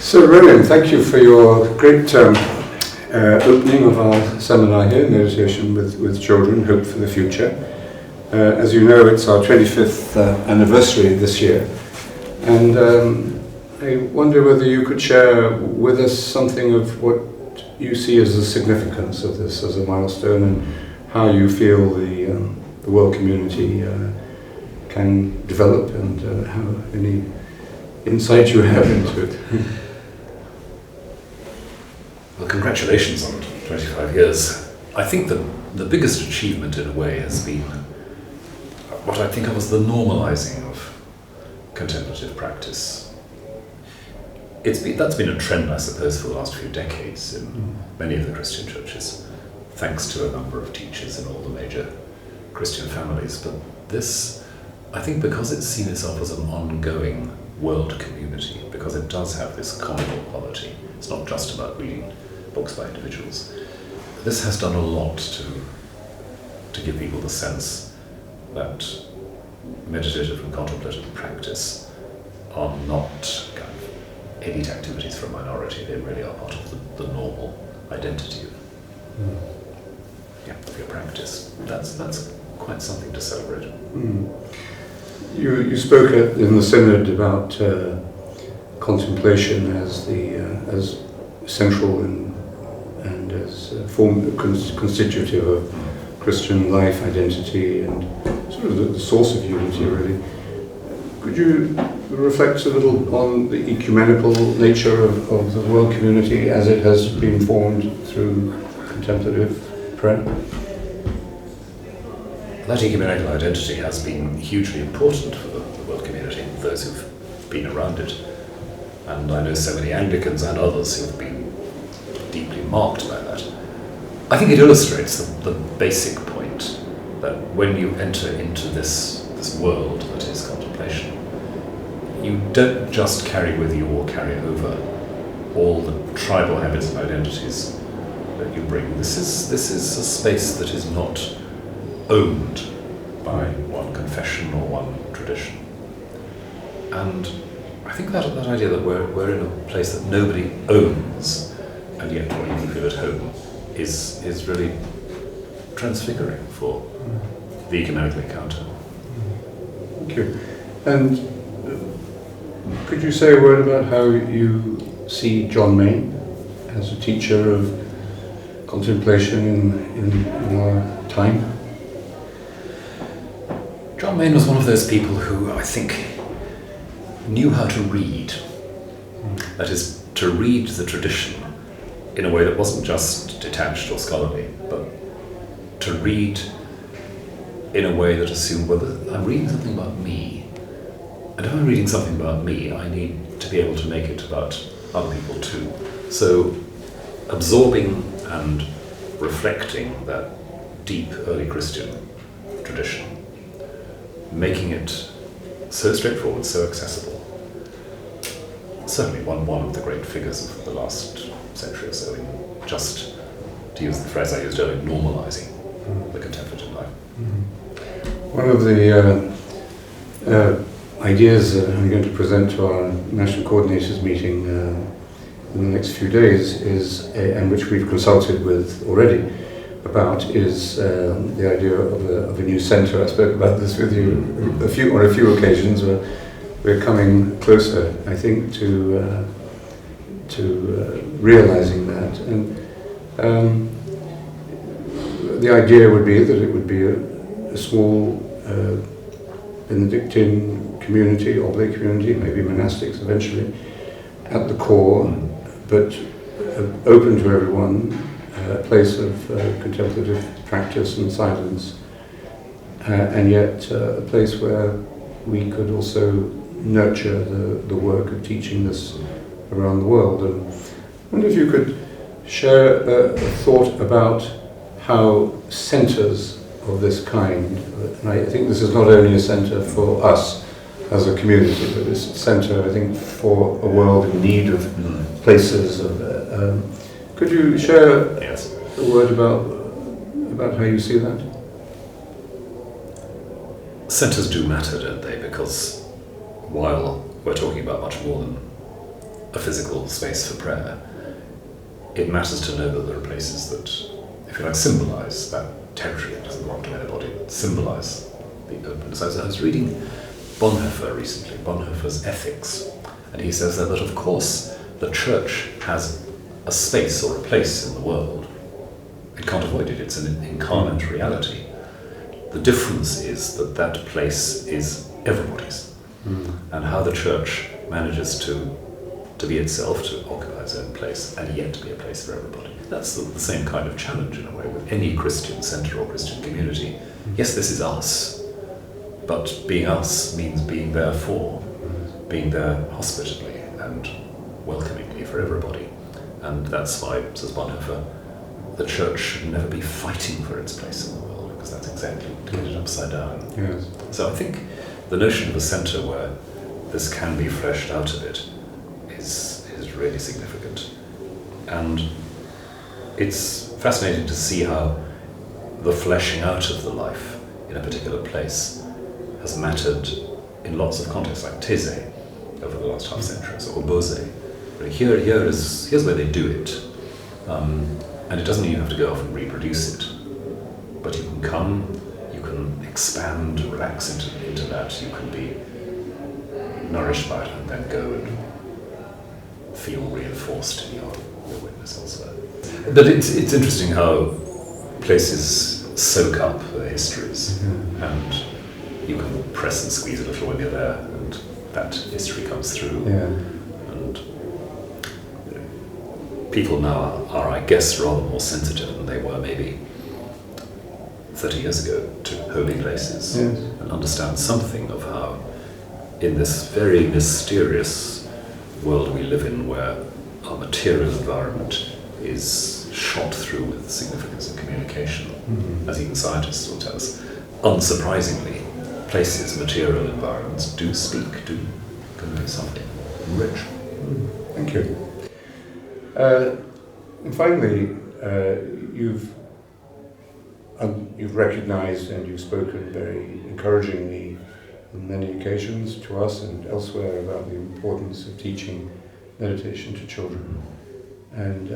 So Rowan, thank you for your great opening of our seminar here, Meditation with Children, Hope for the Future. As you know, it's our 25th anniversary this year, and I wonder whether you could share with us something of what you see as the significance of this as a milestone, and how you feel the world community can develop, and how any insight you have into it. Well, congratulations on 25 years. I think the biggest achievement in a way has been what I think of as the normalizing of contemplative practice. That's been a trend, I suppose, for the last few decades in many of the Christian churches, thanks to a number of teachers in all the major Christian families. But this, I think, because it's seen itself as an ongoing world community, because it does have this communal quality. It's not just about reading books by individuals. This has done a lot to give people the sense that meditative and contemplative practice are not kind of elite activities for a minority. They really are part of the normal identity of your practice. That's quite something to celebrate. You spoke in the Synod about contemplation as central and as constitutive of Christian life, identity, and sort of the source of unity, really. Could you reflect a little on the ecumenical nature of the world community as it has been formed through contemplative prayer? That ecumenical identity has been hugely important for the world community, those who've been around it. And I know so many Anglicans and others who've been deeply marked by that. I think it illustrates the basic point that when you enter into this world that is contemplation, you don't just carry with you or carry over all the tribal habits and identities that you bring. This is a space that is not owned by one confession or one tradition. And I think that idea that we're in a place that nobody owns, and yet where you can feel at home, is really transfiguring for the ecumenical encounter. Thank you. And could you say a word about how you see John Main as a teacher of contemplation in our time? John Main was one of those people who I think knew how to read. That is, to read the tradition in a way that wasn't just detached or scholarly, but to read in a way that assumed, well, I'm reading something about me, and if I'm reading something about me, I need to be able to make it about other people too. So absorbing and reflecting that deep early Christian tradition, making it so straightforward, so accessible. Certainly one of the great figures of the last century or so, in just, to use the phrase I used earlier, normalizing the contemplative life. One of the ideas that I'm going to present to our National Coordinators meeting in the next few days is, and which we've consulted with already about, is the idea of a new centre. I spoke about this with you on a few occasions. We're coming closer, I think, to realizing that. And the idea would be that it would be a small Benedictine community, oblate community, maybe monastics eventually, at the core, but open to everyone, a place of contemplative practice and silence, and yet a place where we could also nurture the work of teaching this around the world. And I wonder if you could share a thought about how centres of this kind, and I think this is not only a centre for us as a community, but it's a centre, I think, for a world in need of places. Could you share a word about how you see that? Centres do matter, don't they? Because while we're talking about much more than a physical space for prayer, it matters to know that there are places that, if you like, symbolise that territory that doesn't belong to anybody, that symbolise the openness. I was reading Bonhoeffer recently, Bonhoeffer's Ethics, and he says that of course the church has a space or a place in the world. It can't avoid it, it's an incarnate reality. The difference is that that place is everybody's. And how the church manages to be itself, to occupy its own place, and yet to be a place for everybody. That's the same kind of challenge in a way with any Christian centre or Christian community. Yes, this is us, but being us means being there for, being there hospitably and welcomingly for everybody. And that's why, says Bonhoeffer, the church should never be fighting for its place in the world, because that's exactly to get it upside down. Yes. So I think the notion of a centre where this can be fleshed out a bit is really significant. And it's fascinating to see how the fleshing out of the life in a particular place has mattered in lots of contexts, like These over the last half century, or Bose. Here's where they do it. And it doesn't mean you have to go off and reproduce it. But you can come, you can expand, relax into that, you can be nourished by it and then go and feel reinforced in your witness elsewhere. But it's interesting how places soak up their histories, and you can press and squeeze a little when you're there, and that history comes through. Yeah. And people now are, I guess, rather more sensitive than they were maybe 30 years ago to holy places, Yes. and understand something of how, in this very mysterious world we live in, where our material environment is shot through with significance of communication, as even scientists will tell us, unsurprisingly, places, material environments do speak, do convey something rich. Thank you. And finally, you've recognised and you've spoken very encouragingly on many occasions to us and elsewhere about the importance of teaching meditation to children. And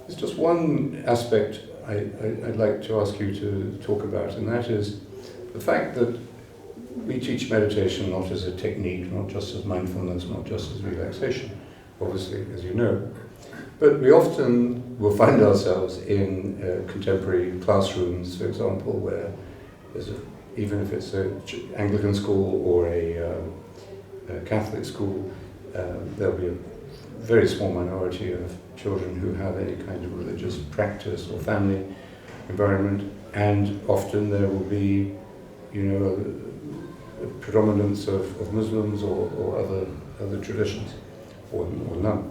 there's just one aspect I'd like to ask you to talk about, and that is the fact that we teach meditation not as a technique, not just as mindfulness, not just as relaxation, obviously, as you know. But we often will find ourselves in contemporary classrooms, for example, where there's even if it's an Anglican school or a Catholic school, there'll be a very small minority of children who have any kind of religious practice or family environment, and often there will be, a predominance of Muslims or other traditions, or none.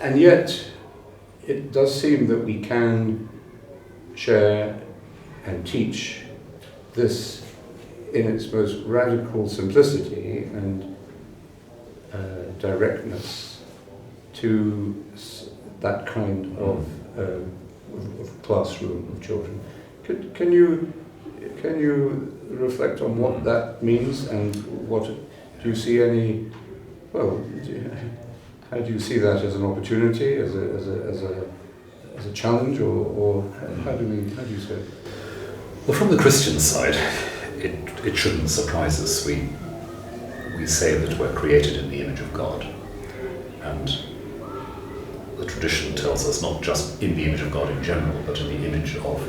And yet, it does seem that we can share and teach this in its most radical simplicity and directness to that kind of classroom of children. Can you reflect on what that means, and what do you see any? Well, how do you see that as an opportunity, as a challenge, or how do you say it? Well, from the Christian side, it shouldn't surprise us. We say that we're created in the image of God, and the tradition tells us not just in the image of God in general, but in the image of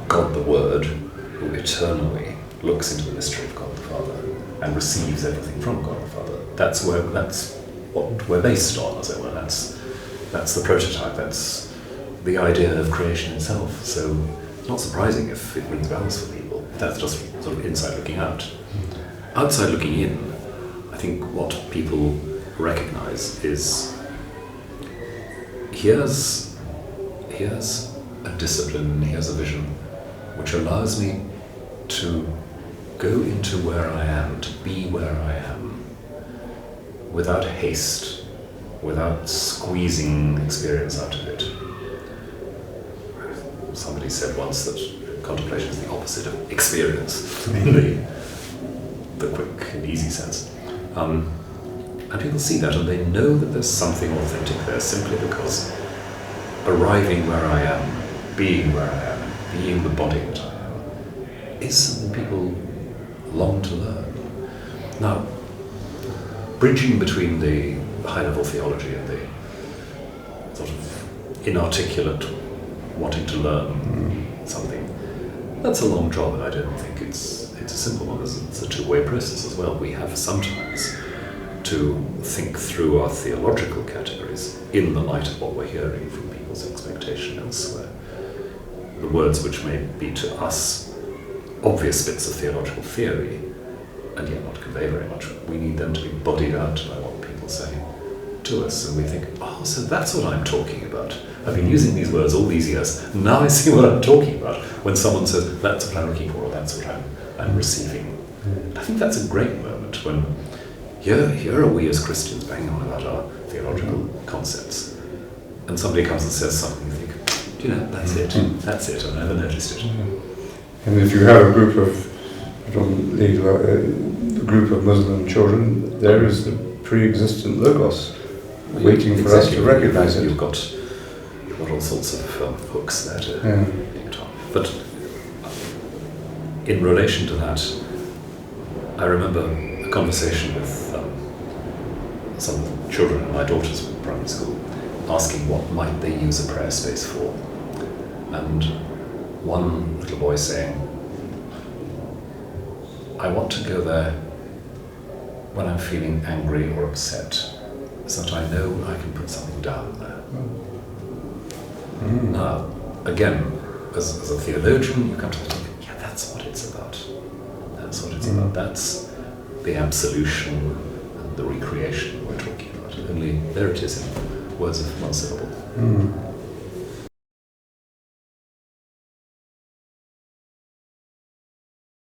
God the Word, who eternally looks into the mystery of God the Father and receives everything from God the Father. That's what we're based on, as it were. That's the prototype. That's the idea of creation itself. So it's not surprising if it rings bells for people. That's just sort of inside looking out. Outside looking in, I think what people recognize is here's a discipline, here's a vision which allows me to go into where I am, to be where I am, without haste, without squeezing experience out of it. Somebody said once that contemplation is the opposite of experience, in the quick and easy sense. And And people see that and they know that there's something authentic there simply because arriving where I am, being where I am, being the body that I am, is something people long to learn. Now, bridging between the high-level theology and the sort of inarticulate wanting to learn something, that's a long job, and I don't think it's a simple one. It's a two-way process as well. We have sometimes to think through our theological categories in the light of what we're hearing from people's expectation elsewhere. The words which may be to us obvious bits of theological theory and yet not convey very much, we need them to be bodied out by what people say to us, and we think, oh, so that's what I'm talking about. I've been using these words all these years, now I see what I'm talking about when someone says, that's what I'm looking for, or that's what I'm receiving. I think that's a great moment when here are we as Christians banging on about our theological concepts, and somebody comes and says something, you think, do you know, that's it, I've never noticed it. And if you have a group of a group of Muslim children, there is the pre-existent logos waiting for us to recognise it. You've got all sorts of hooks there to pick on. But in relation to that, I remember a conversation with some children in my daughter's primary school asking what might they use a prayer space for. And one little boy saying, I want to go there when I'm feeling angry or upset, so that I know I can put something down there. Now, again, as a theologian, you come to the thinking, yeah, that's what it's about. That's what it's about. That's the absolution and the recreation we're talking about. Only there it is in words of one syllable.